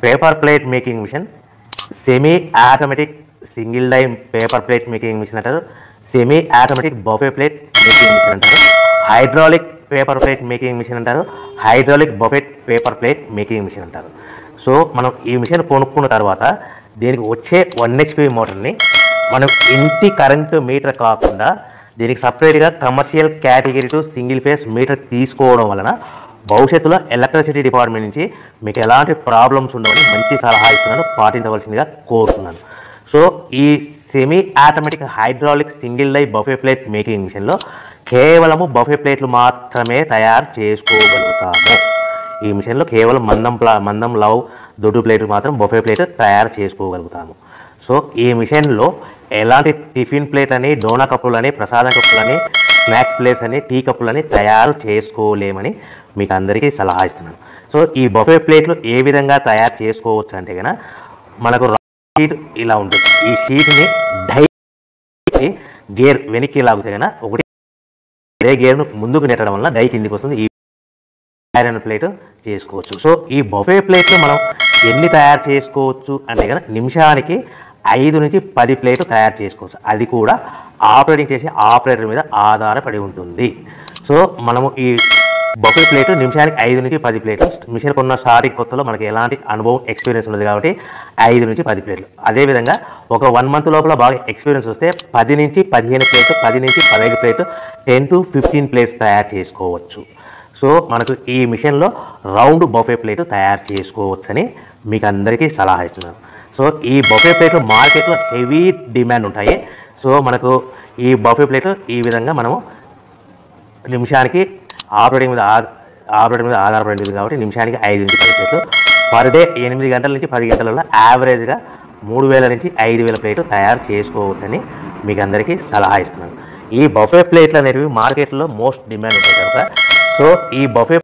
Paper plate making machine, semi automatic single die paper plate making machine అంటారు, semi automatic buffet plate making machine అంటారు, hydraulic paper plate making machine అంటారు, hydraulic buffet paper plate making machine అంటారు. So మనం ఈ machine కొనుక్కున్న తర్వాత దీనికి వచ్చే 1 HP మోటార్ని మనం ఇంటి కరెంటు మీటర్ కాకుండా దీనికి సపరేట్గా commercial category to single phase metre తీసుకోవడం వలన భవిష్యత్తులో ఎలక్ట్రిసిటీ డిపార్ట్మెంట్ నుంచి మీకు ఎలాంటి ప్రాబ్లమ్స్ ఉండవని మంచి సలహా ఇస్తున్నాను, పాటించవలసిందిగా కోరుతున్నాను. సో ఈ semi automatic hydraulic single die buffet plate making మిషన్లో కేవలము బఫే ప్లేట్లు మాత్రమే తయారు చేసుకోగలుగుతాము. ఈ మిషన్లో కేవలం మందం లవ్ దొడ్డు ప్లేట్లు మాత్రం బఫే ప్లేట్ తయారు చేసుకోగలుగుతాము. సో ఈ మిషన్లో ఎలాంటి టిఫిన్ ప్లేట్ అని, డోనా కప్పులని, ప్రసాదం కప్పులని, స్నాక్స్ ప్లేట్స్ అని, టీ కప్పులని తయారు చేసుకోలేమని మీకు అందరికీ సలహా ఇస్తున్నాను. సో ఈ బఫే ప్లేట్లు ఏ విధంగా తయారు చేసుకోవచ్చు అంటే కనుక మనకు షీట్ ఇలా ఉంటుంది. ఈ షీట్ని డై గేర్ వెనక్కి లాగితే కనుక ఒకటి అదే గేర్ను ముందుకు నెట్టడం వల్ల డై కిందికి వస్తుంది. ఈ ఐరన్ ప్లేట్ చేసుకోవచ్చు. సో ఈ బఫే ప్లేట్లు మనం ఎన్ని తయారు చేసుకోవచ్చు అంటే కనుక నిమిషానికి 5 నుంచి 10 ప్లేట్లు తయారు చేసుకోవచ్చు. అది కూడా ఆపరేటింగ్ చేసే ఆపరేటర్ మీద ఆధారపడి ఉంటుంది. సో మనము ఈ బఫే ప్లేట్ నిమిషానికి 5 నుంచి 10 ప్లేట్లు, మిషన్ కొన్న స్టార్టింగ్ కొత్తలో మనకి ఎలాంటి అనుభవం ఎక్స్పీరియన్స్ ఉన్నది కాబట్టి 5 నుంచి 10 ప్లేట్లు. అదేవిధంగా ఒక 1 మంత్ లోపల బాగా ఎక్స్పీరియన్స్ వస్తే 10 నుంచి 15 ప్లేట్లు, 10 నుంచి 15 ప్లేట్లు, 10 to 15 ప్లేట్స్ తయారు చేసుకోవచ్చు. సో మనకు ఈ మిషన్లో రౌండ్ బఫే ప్లేట్ తయారు చేసుకోవచ్చని మీకు అందరికీ సలహా ఇస్తున్నాను. సో ఈ బఫే ప్లేట్లు మార్కెట్లో హెవీ డిమాండ్ ఉంటాయి. సో మనకు ఈ బఫే ప్లేట్ ఈ విధంగా మనము నిమిషానికి ఆపరేటింగ్ మీద ఆధారపడి ఉంటుంది కాబట్టి నిమిషానికి 5 నుంచి 10 ప్లేట్లు, పర్ డే 8 గంటల నుంచి 10 గంటలలో యావరేజ్గా 3000 నుంచి 5000 ప్లేట్లు తయారు చేసుకోవచ్చని మీకు అందరికీ సలహా ఇస్తున్నాను. ఈ బఫే ప్లేట్లు అనేవి మార్కెట్లో మోస్ట్ డిమాండ్ ఉంటాయి కనుక సో ఈ బఫే